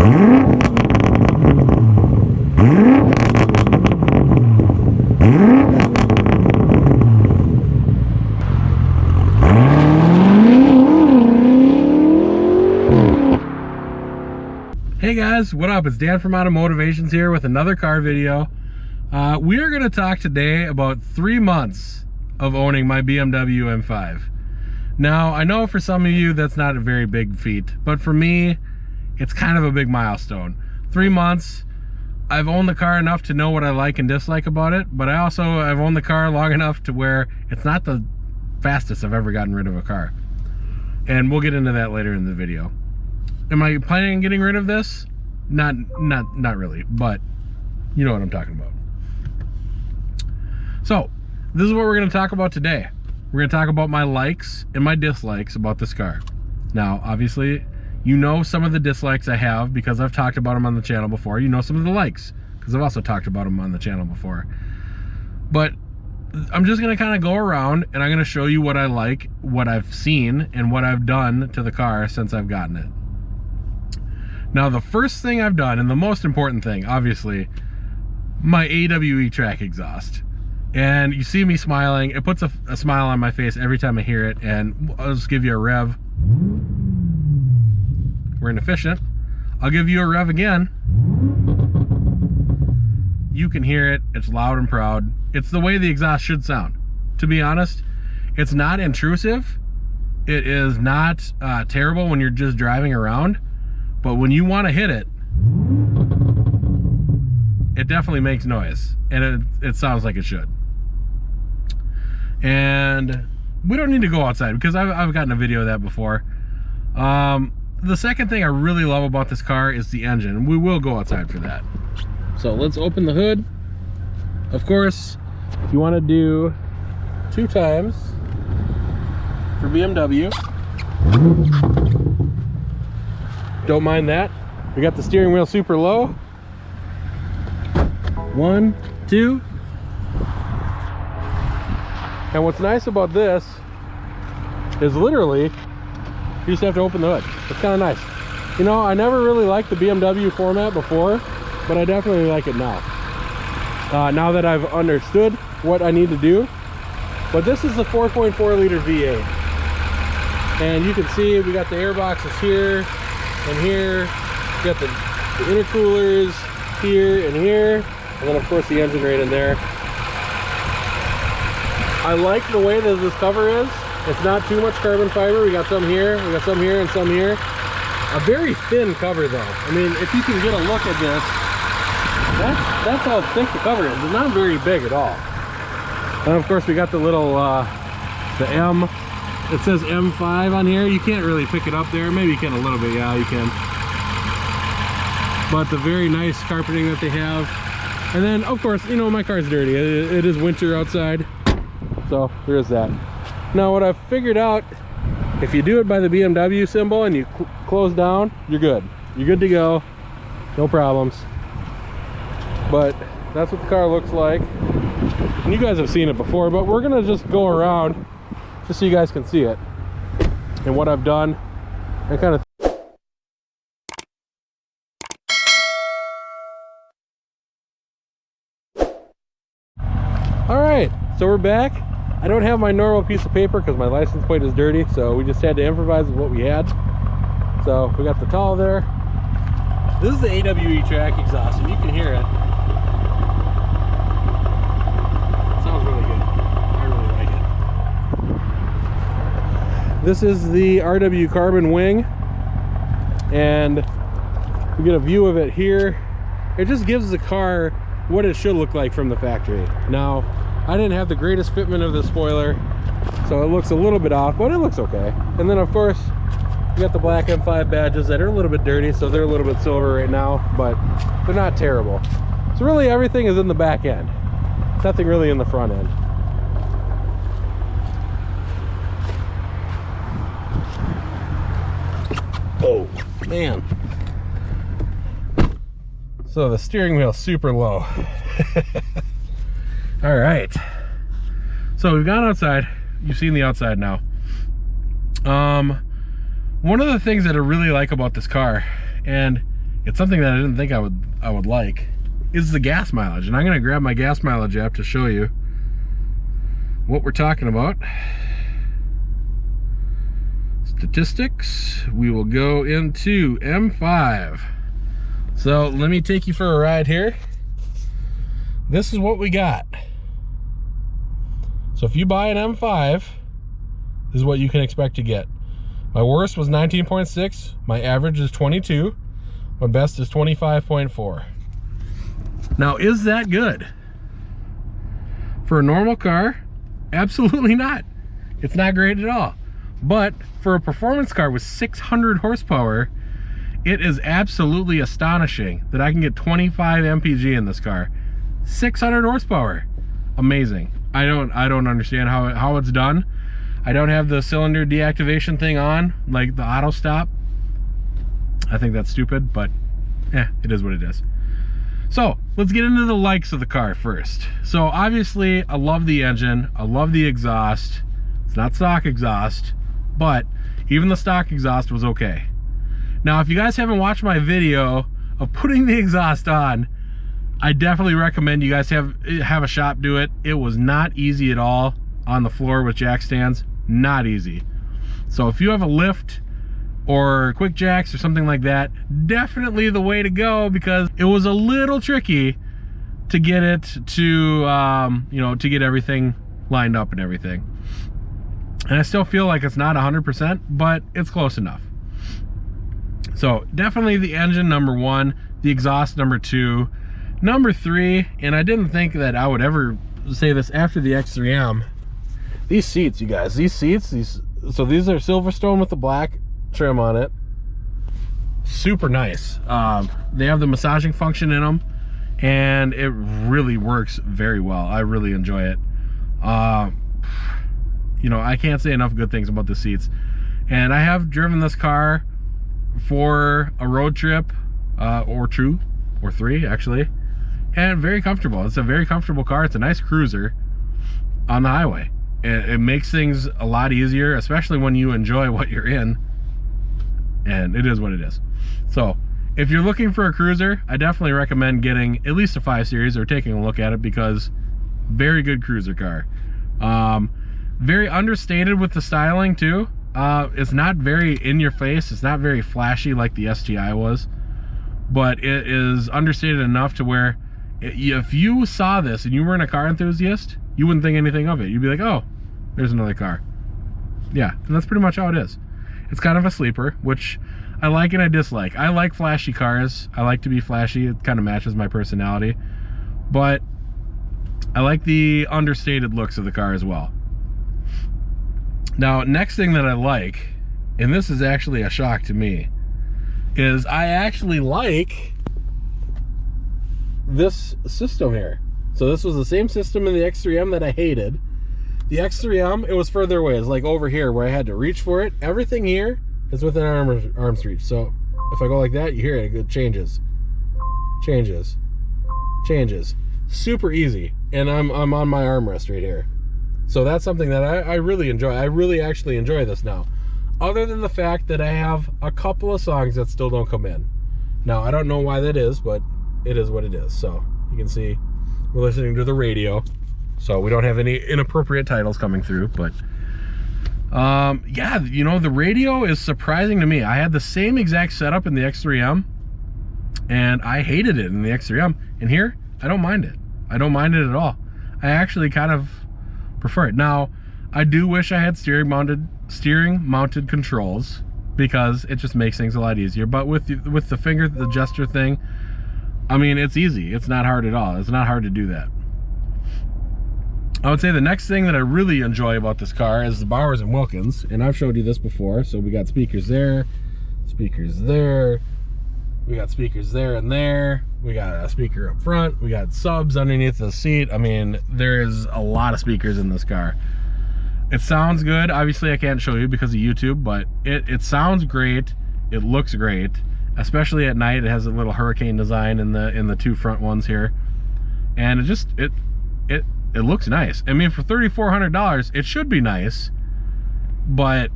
Hey guys, what up? It's Dan from AutoMotivationZ here with another car video. We are going to talk today about 3 months of owning my BMW M5. Now, I know for some of you that's not a very big feat, but for me, it's kind of a big milestone. 3 months, I've owned the car enough to know what I like and dislike about it, but I've owned the car long enough to where it's not the fastest I've ever gotten rid of a car. And we'll get into that later in the video. Am I planning on getting rid of this? Not really, but you know what I'm talking about. So, this is what we're going to talk about today. We're going to talk about my likes and my dislikes about this car. Now, obviously, you know some of the dislikes I have because I've talked about them on the channel before. You know some of the likes because I've also talked about them on the channel before. But I'm just going to kind of go around and I'm going to show you what I like, what I've seen, and what I've done to the car since I've gotten it. Now, the first thing I've done, and the most important thing, obviously, my AWE track exhaust. And you see me smiling. It puts a smile on my face every time I hear it, and I'll just give you a rev. We're inefficient. I'll give you a rev again. You can hear it. It's loud and proud. It's the way the exhaust should sound. To be honest, it's not intrusive. It is not terrible when you're just driving around. But when you want to hit it, it definitely makes noise, and it sounds like it should. And we don't need to go outside because I've gotten a video of that before. The second thing I really love about this car is the engine. We will go outside for that. So let's open the hood. Of course, if you want to do 2 times for BMW, don't mind that. We got the steering wheel super low. 1, 2. And what's nice about this is literally, you just have to open the hood. It's kind of nice. You know, I never really liked the BMW format before, but I definitely like it now. Now that I've understood what I need to do. But this is the 4.4 liter V8. And you can see we got the air boxes here and here. We got the intercoolers here and here. And then of course the engine right in there. I like the way that this cover is. It's not too much carbon fiber. We got some here, we got some here, and some here. A very thin cover though. I mean, if you can get a look at this, that's how thick the cover is. It's not very big at all. And of course we got the little, the M. It says M5 on here. You can't really pick it up there. Maybe you can a little bit, yeah, you can. But the very nice carpeting that they have. And then, of course, you know, my car's dirty. It is winter outside. So, there's that. Now, what I've figured out, if you do it by the BMW symbol and you close down, you're good. You're good to go. No problems. But that's what the car looks like. And you guys have seen it before, but we're going to just go around just so you guys can see it and what I've done and kind of. All right, so we're back. I don't have my normal piece of paper because my license plate is dirty, so we just had to improvise with what we had. So we got the towel there. This is the AWE track exhaust, and you can hear it. Sounds really good. I really like it. This is the RW carbon wing, and we get a view of it here. It just gives the car what it should look like from the factory. Now, I didn't have the greatest fitment of the spoiler, so it looks a little bit off, but it looks okay. And then of course, we got the black M5 badges that are a little bit dirty, so they're a little bit silver right now, but they're not terrible. So really everything is in the back end. Nothing really in the front end. Oh, man. So the steering wheel is super low. All right. So we've gone outside. You've seen the outside now. One of the things that I really like about this car, and it's something that I didn't think I would like, is the gas mileage. And I'm gonna grab my gas mileage app to show you what we're talking about. Statistics, we will go into M5. So let me take you for a ride here. This is what we got. So if you buy an M5, this is what you can expect to get. My worst was 19.6, my average is 22, my best is 25.4. Now, is that good? For a normal car, absolutely not. It's not great at all. But for a performance car with 600 horsepower, it is absolutely astonishing that I can get 25 mpg in this car. 600 horsepower, amazing. I don't understand how it's done. I don't have the cylinder deactivation thing on, like the auto stop. I think that's stupid, but it is what it is. So let's get into the likes of the car first. So obviously I love the engine, I love the exhaust. It's not stock exhaust, but even the stock exhaust was okay. Now, if you guys haven't watched my video of putting the exhaust on, I definitely recommend you guys have a shop do it. It was not easy at all on the floor with jack stands, not easy. So if you have a lift or quick jacks or something like that, definitely the way to go, because it was a little tricky to get it to, you know, to get everything lined up and everything. And I still feel like it's not 100%, but it's close enough. So definitely the engine, number one, the exhaust, number two. Number three, and I didn't think that I would ever say this after the X3M, these seats, you guys, these seats, so these are Silverstone with the black trim on it. Super nice. They have the massaging function in them, and it really works very well. I really enjoy it. You know, I can't say enough good things about the seats. And I have driven this car for a road trip, or two, or three actually, and very comfortable. It's a very comfortable car. It's a nice cruiser on the highway. It makes things a lot easier, especially when you enjoy what you're in, and it is what it is. So if you're looking for a cruiser, I definitely recommend getting at least a 5 Series or taking a look at it, because very good cruiser car. Very understated with the styling too. It's not very in your face, it's not very flashy like the STI was, but it is understated enough to where if you saw this and you weren't a car enthusiast, you wouldn't think anything of it. You'd be like, oh, there's another car. Yeah, and that's pretty much how it is. It's kind of a sleeper, which I like and I dislike. I like flashy cars. I like to be flashy. It kind of matches my personality, but I like the understated looks of the car as well. Now, next thing that I like, and this is actually a shock to me, is I actually like this system here. So this was the same system in the X3M that I hated. The X3M, it was further away. It's like over here where I had to reach for it. Everything here is within arm's reach. So if I go like that, you hear it, it changes. Changes. Changes. Super easy. And I'm on my armrest right here. So that's something that I really enjoy. I really actually enjoy this now. Other than the fact that I have a couple of songs that still don't come in. Now, I don't know why that is, but it is what it is. So you can see we're listening to the radio. So we don't have any inappropriate titles coming through, but yeah, you know, the radio is surprising to me. I had the same exact setup in the X3M, and I hated it in the X3M. And here, I don't mind it. I don't mind it at all. I actually kind of prefer it. Now, I do wish I had steering mounted controls, because it just makes things a lot easier. But with the finger, the gesture thing, I mean, it's easy. It's not hard at all. It's not hard to do that. I would say the next thing that I really enjoy about this car is the Bowers & Wilkins, and I've showed you this before. So we got speakers there, speakers there, we got speakers there and there, we got a speaker up front, we got subs underneath the seat. I mean, there's a lot of speakers in this car. It sounds good. Obviously I can't show you because of YouTube, but it sounds great. It looks great, especially at night. It has a little hurricane design in the two front ones here, and it looks nice. I mean, for $3,400, it should be nice, but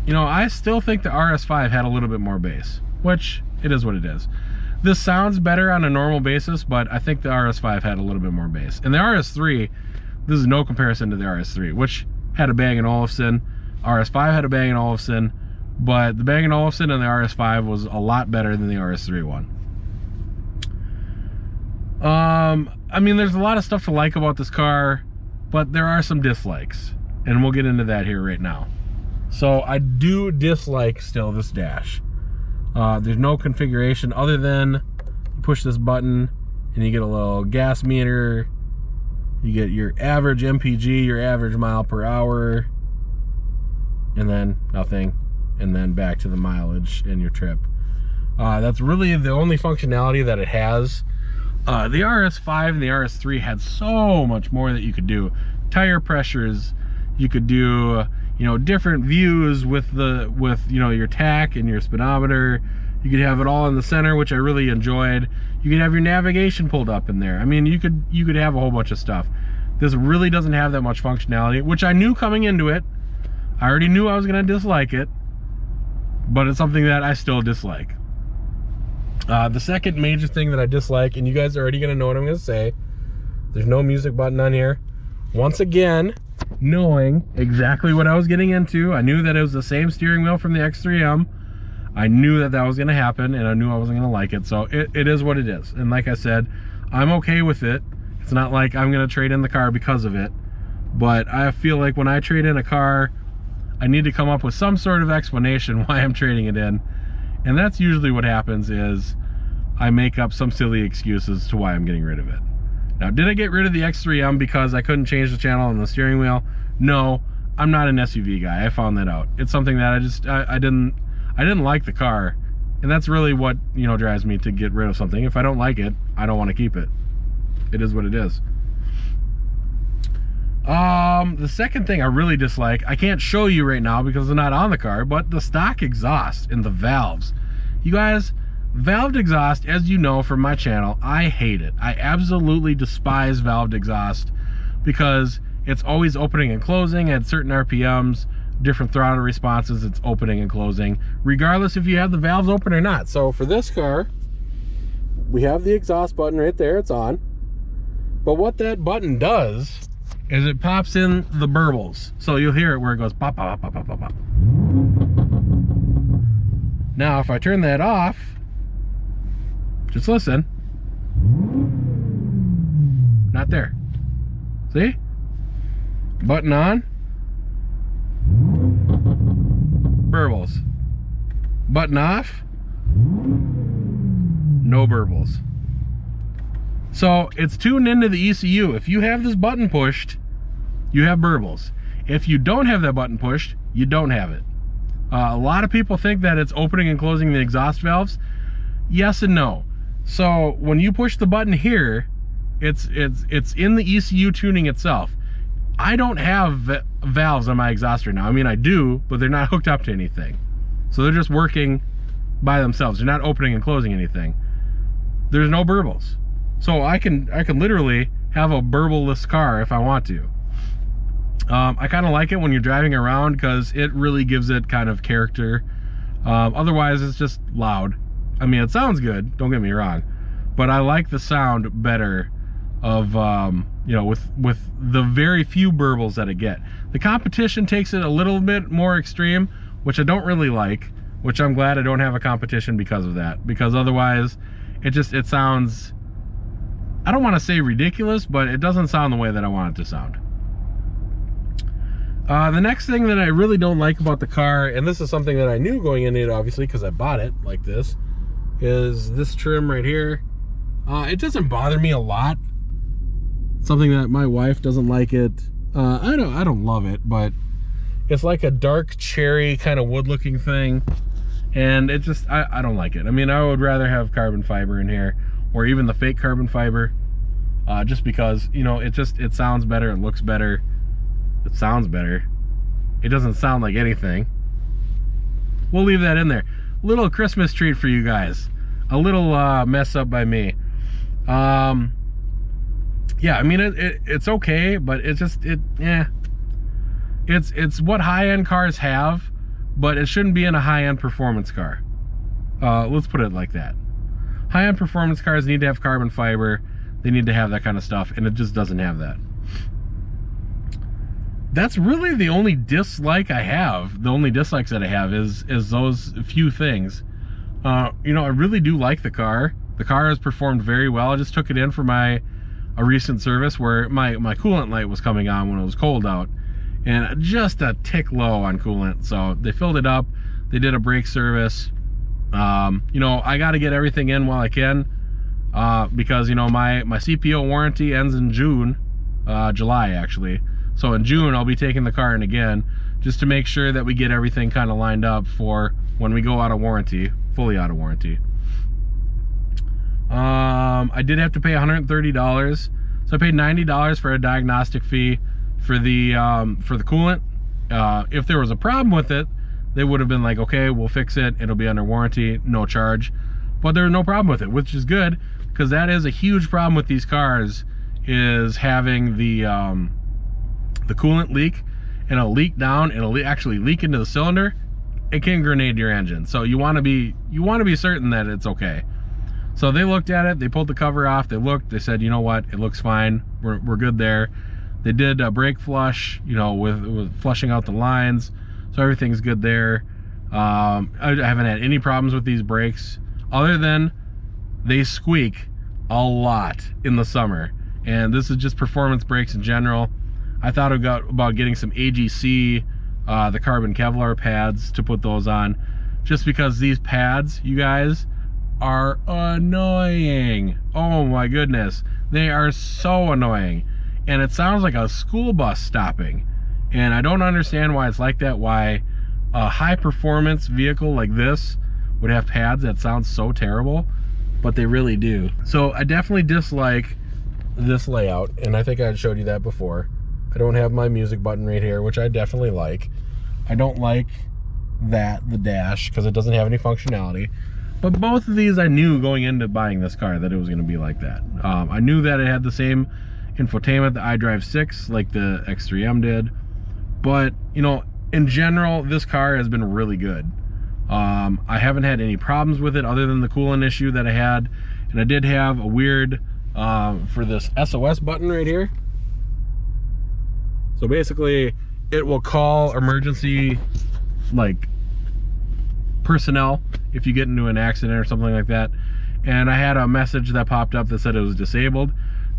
you know, I still think the RS5 had a little bit more bass, which it is what it is. This sounds better on a normal basis, but I think the RS5 had a little bit more bass. And the RS3, this is no comparison to the RS3, which had a Bang & Olufsen. RS5 had a Bang & Olufsen, but the Bang & Olufsen and the RS5 was a lot better than the RS3 one. I mean, there's a lot of stuff to like about this car, but there are some dislikes, and we'll get into that here right now. So I do dislike still this dash. There's no configuration other than you push this button and you get a little gas meter, you get your average MPG, your average mile per hour, and then nothing, and then back to the mileage and your trip. That's really the only functionality that it has. The RS5 and the RS3 had so much more that you could do. Tire pressures, you could do, you know, different views with you know, your tach and your speedometer. You could have it all in the center, which I really enjoyed. You could have your navigation pulled up in there. I mean, you could have a whole bunch of stuff. This really doesn't have that much functionality, which I knew coming into it. I already knew I was gonna dislike it, but it's something that I still dislike. The second major thing that I dislike, and you guys are already gonna know what I'm gonna say, there's no music button on here. Once again, knowing exactly what I was getting into, I knew that it was the same steering wheel from the X3M. I knew that that was gonna happen, and I knew I wasn't gonna like it, so it is what it is. And like I said, I'm okay with it. It's not like I'm gonna trade in the car because of it, but I feel like when I trade in a car, I need to come up with some sort of explanation why I'm trading it in. And that's usually what happens, is I make up some silly excuses to why I'm getting rid of it. Now, did I get rid of the X3M because I couldn't change the channel on the steering wheel? No, I'm not an SUV guy. I found that out. It's something that I didn't like the car, and that's really what, you know, drives me to get rid of something. If I don't like it, I don't want to keep it. It is what it is. The second thing I really dislike, I can't show you right now because it's not on the car, but the stock exhaust and the valves. You guys, valved exhaust, as you know from my channel, I hate it. I absolutely despise valved exhaust because it's always opening and closing at certain RPMs, different throttle responses, it's opening and closing, regardless if you have the valves open or not. So for this car, we have the exhaust button right there, it's on. But what that button does is it pops in the burbles. So you'll hear it where it goes pop, pop, pop, pop, pop, pop. Now, if I turn that off, just listen. Not there. See? Button on. Burbles. Button off. No burbles. So it's tuned into the ECU. If you have this button pushed, you have burbles. If you don't have that button pushed, you don't have it. A lot of people think that it's opening and closing the exhaust valves. Yes and no. So when you push the button here, it's in the ECU tuning itself. I don't have valves on my exhaust right now. I mean, I do, but they're not hooked up to anything. So they're just working by themselves. They're not opening and closing anything. There's no burbles. So I can literally have a burble-less car if I want to. I kind of like it when you're driving around because it really gives it kind of character. Otherwise, it's just loud. I mean, it sounds good, don't get me wrong, but I like the sound better of, you know, with the very few burbles that I get. The competition takes it a little bit more extreme, which I don't really like, which I'm glad I don't have a competition because of that, because otherwise it sounds, I don't want to say ridiculous, but it doesn't sound the way that I want it to sound. The next thing that I really don't like about the car, and this is something that I knew going into it, obviously, because I bought it like this, is this trim right here. It doesn't bother me a lot. Something that my wife doesn't like it. I don't love it, but it's like a dark cherry kind of wood looking thing, and it just, I don't like it. I mean, I would rather have carbon fiber in here, or even the fake carbon fiber, just because, you know, it sounds better, it looks better, it sounds better. It doesn't sound like anything. We'll leave that in there. Little Christmas treat for you guys. A little mess up by me. Yeah, I mean, it's okay, but it's just, it's what high-end cars have, but it shouldn't be in a high-end performance car. Let's put it like that. high-end performance cars need to have carbon fiber. They need to have that kind of stuff, and it just doesn't have that. That's really the only dislike I have. The only dislikes that I have is those few things. You know, I really do like the car. The car has performed very well. I just took it in for a recent service where my coolant light was coming on when it was cold out, and just a tick low on coolant. So they filled it up. They did a brake service. You know, I got to get everything in while I can, because, you know, my CPO warranty ends in July actually. So in June, I'll be taking the car in again, just to make sure that we get everything kind of lined up for when we go out of warranty, fully out of warranty. I did have to pay $130. So I paid $90 for a diagnostic fee for the coolant. If there was a problem with it, they would have been like, okay, we'll fix it. It'll be under warranty, no charge. But there was no problem with it, which is good, because that is a huge problem with these cars, is having the coolant leak, and it'll leak down, and it'll actually leak into the cylinder. It can grenade your engine. So you want to be certain that it's okay. So they looked at it, they pulled the cover off, they looked, they said, you know what, it looks fine, we're good there. They did a brake flush, you know, with flushing out the lines, so everything's good there. I haven't had any problems with these brakes, other than they squeak a lot in the summer. And this is just performance brakes in general. I thought about getting some AGC, the carbon Kevlar pads, to put those on, just because these pads, you guys, are annoying. Oh my goodness, they are so annoying, and it sounds like a school bus stopping, and I don't understand why it's like that. Why a high performance vehicle like this would have pads that sound so terrible, but they really do. So I definitely dislike this layout, and I think I showed you that before. I don't have my music button right here, which I definitely like. I don't like the dash, because it doesn't have any functionality. But both of these, I knew going into buying this car that it was going to be like that. I knew that it had the same infotainment, the iDrive 6, like the X3M did. But, you know, in general, this car has been really good. I haven't had any problems with it other than the coolant issue that I had. And I did have a weird, for this SOS button right here. So basically, it will call emergency, like, personnel if you get into an accident or something like that. And I had a message that popped up that said it was disabled.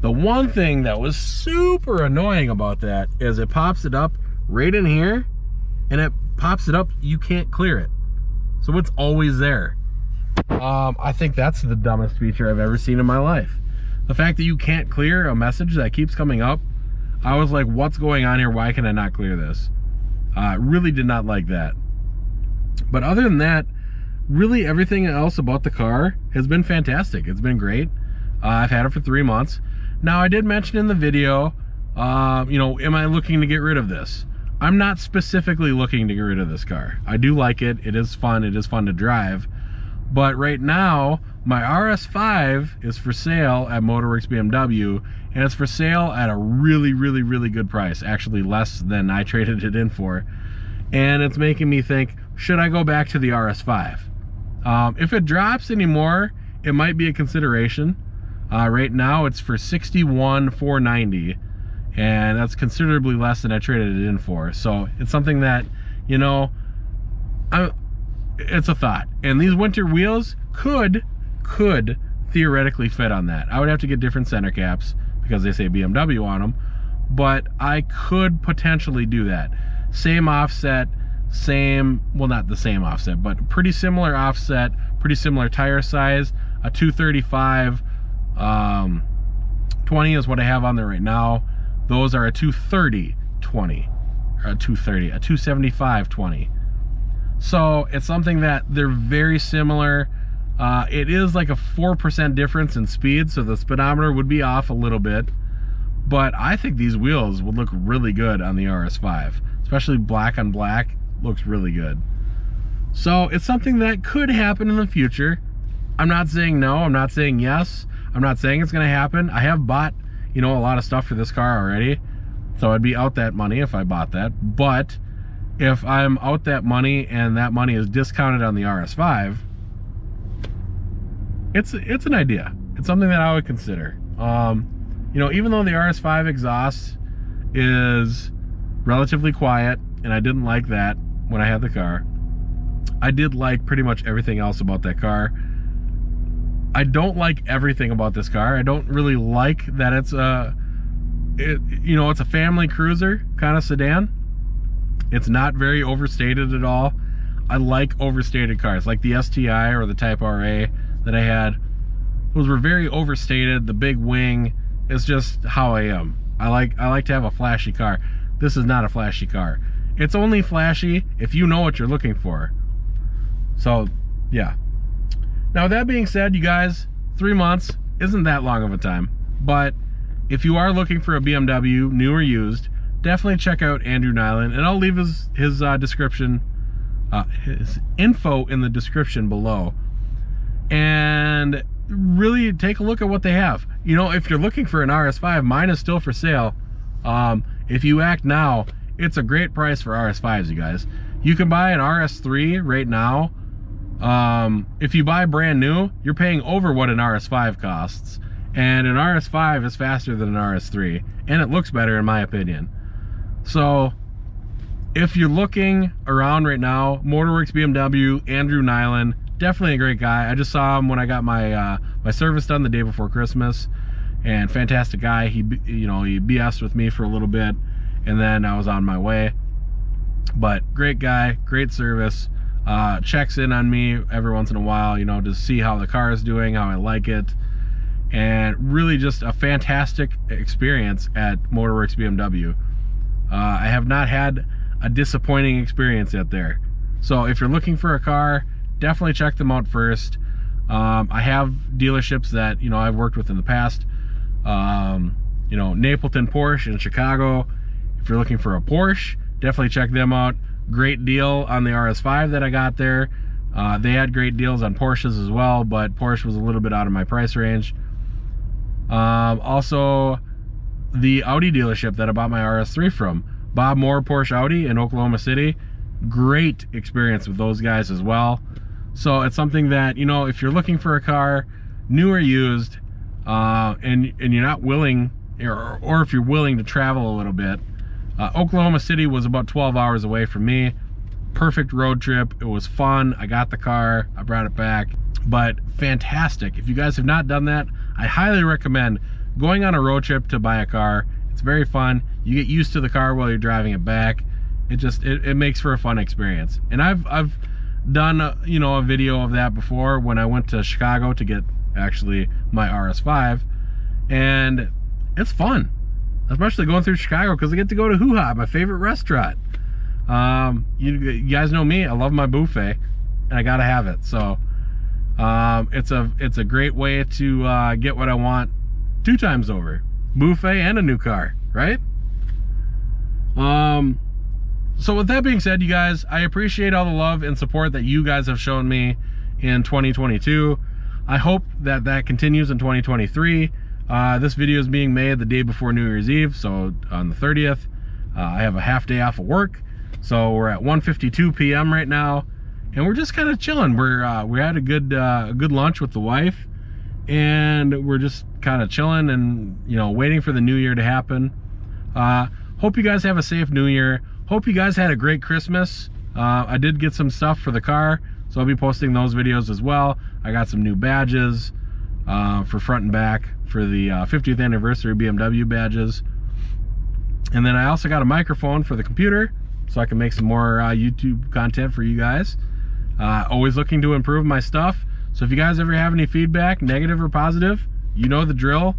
The one thing that was super annoying about that is it pops it up right in here, and it pops it up, you can't clear it. So it's always there. I think that's the dumbest feature I've ever seen in my life. The fact that you can't clear a message that keeps coming up, I was like, what's going on here? Why can I not clear this? Really did not like that. But other than that, really everything else about the car has been fantastic. It's been great. I've had it for 3 months. Now, I did mention in the video, you know, am I looking to get rid of this? I'm not specifically looking to get rid of this car. I do like it. It is fun. It is fun to drive. But right now, my RS5 is for sale at Motorworks BMW, and it's for sale at a really, really, really good price. Actually, less than I traded it in for. And it's making me think, should I go back to the RS5? If it drops anymore, it might be a consideration. Right now, it's for $61,490, and that's considerably less than I traded it in for. So it's something that, you know, it's a thought. And these winter wheels could theoretically fit on that. I would have to get different center caps because they say BMW on them, but I could potentially do that. Same offset, well, not the same offset, but pretty similar offset, pretty similar tire size. A 235 20 is what I have on there right now. Those are a 230 20, or a 275 20. So it's something that they're very similar. It is like a 4% difference in speed, so the speedometer would be off a little bit, but I think these wheels would look really good on the RS5, especially black on black. Looks really good. So it's something that could happen in the future. I'm not saying no, I'm not saying yes, I'm not saying it's gonna happen. I have bought, you know, a lot of stuff for this car already, so I'd be out that money if I bought that. But if I'm out that money and that money is discounted on the RS5, it's an idea. It's something that I would consider. You know, even though the RS5 exhaust is relatively quiet, and I didn't like that when I had the car, I did like pretty much everything else about that car. I don't like everything about this car. I don't really like that it's you know, it's a family cruiser kind of sedan. It's not very overstated at all. I like overstated cars, like the STI or the Type RA that I had. Those were very overstated. The big wing is just how I am. I like to have a flashy car. This is not a flashy car. It's only flashy if you know what you're looking for. So, yeah. Now, with that being said, you guys, 3 months isn't that long of a time. But if you are looking for a BMW, new or used, definitely check out Andrew Nyland. And I'll leave his description, his info in the description below. And really take a look at what they have. You know, if you're looking for an RS5, mine is still for sale. If you act now, it's a great price for RS5s, you guys. You can buy an RS3 right now. If you buy brand new, you're paying over what an RS5 costs. And an RS5 is faster than an RS3. And it looks better, in my opinion. So, if you're looking around right now, Motorworks BMW, Andrew Nyland, definitely a great guy. I just saw him when I got my my service done the day before Christmas, and fantastic guy. He, you know, he BS'd with me for a little bit, and then I was on my way. But great guy, great service. Checks in on me every once in a while, you know, to see how the car is doing, how I like it, and really just a fantastic experience at Motorworks BMW. I have not had a disappointing experience yet there. So if you're looking for a car, definitely check them out first. I have dealerships that, you know, I've worked with in the past. You know, Napleton Porsche in Chicago. If you're looking for a Porsche, definitely check them out. Great deal on the RS5 that I got there. They had great deals on Porsches as well, but Porsche was a little bit out of my price range. Also, the Audi dealership that I bought my RS3 from, Bob Moore Porsche Audi in Oklahoma City. Great experience with those guys as well. So it's something that, you know, if you're looking for a car, new or used, and you're not willing, or if you're willing to travel a little bit, Oklahoma City was about 12 hours away from me. Perfect road trip. It was fun. I got the car. I brought it back. But fantastic. If you guys have not done that, I highly recommend going on a road trip to buy a car. It's very fun. You get used to the car while you're driving it back. It makes for a fun experience. And I've done you know, a video of that before when I went to Chicago to get actually my RS5, and it's fun, especially going through Chicago, because I get to go to Hoo Ha, my favorite restaurant. You guys know me, I love my buffet, and I gotta have it. So it's a great way to get what I want 2 times over, buffet and a new car, right? So with that being said, you guys, I appreciate all the love and support that you guys have shown me in 2022. I hope that that continues in 2023. This video is being made the day before New Year's Eve, so on the 30th. I have a half day off of work, so we're at 1:52 p.m. right now, and we're just kind of chilling. We had a good lunch with the wife, and we're just kind of chilling and, you know, waiting for the new year to happen. Hope you guys have a safe new year. Hope you guys had a great Christmas. I did get some stuff for the car, so I'll be posting those videos as well. I got some new badges for front and back for the 50th anniversary BMW badges. And then I also got a microphone for the computer, so I can make some more YouTube content for you guys. Always looking to improve my stuff. So if you guys ever have any feedback, negative or positive, you know the drill.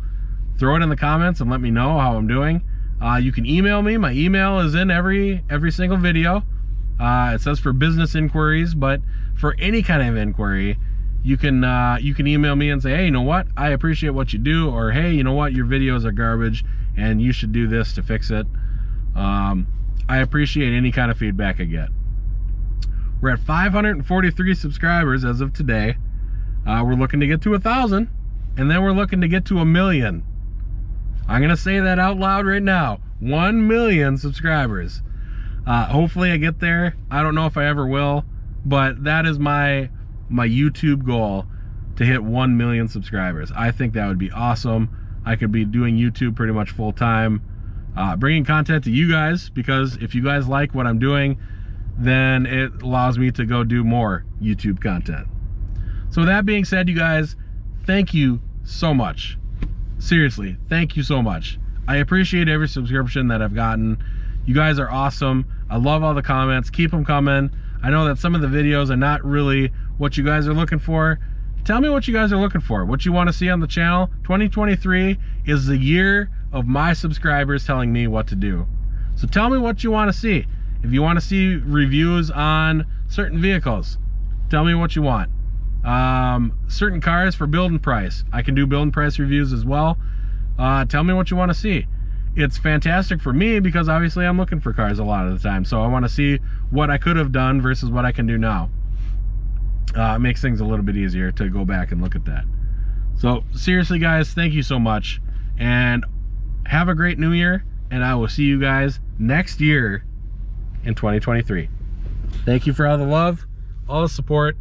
Throw it in the comments and let me know how I'm doing. You can email me. My email is in every single video. It says for business inquiries, but for any kind of inquiry, you can email me and say, hey, you know what, I appreciate what you do, or hey, you know what, your videos are garbage and you should do this to fix it. I appreciate any kind of feedback I get. We're at 543 subscribers as of today. We're looking to get to 1,000, and then we're looking to get to 1 million. I'm gonna say that out loud right now. 1 million subscribers. Hopefully I get there. I don't know if I ever will, but that is my YouTube goal, to hit 1 million subscribers. I think that would be awesome. I could be doing YouTube pretty much full time, bringing content to you guys, because if you guys like what I'm doing, then it allows me to go do more YouTube content. So with that being said, you guys, thank you so much. Seriously, thank you so much. I appreciate every subscription that I've gotten. You guys are awesome. I love all the comments. Keep them coming. I know that some of the videos are not really what you guys are looking for. Tell me what you guys are looking for, what you want to see on the channel. 2023 is the year of my subscribers telling me what to do. So tell me what you want to see. If you want to see reviews on certain vehicles, tell me what you want. Certain cars for build and price, I can do build and price reviews as well. Tell me what you want to see. It's fantastic for me because obviously I'm looking for cars a lot of the time, so I want to see what I could have done versus what I can do now. It makes things a little bit easier to go back and look at that. So seriously guys, thank you so much, and have a great new year, and I will see you guys next year in 2023. Thank you for all the love, all the support.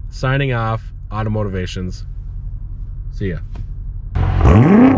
Signing off, AutoMotivationZ. See ya.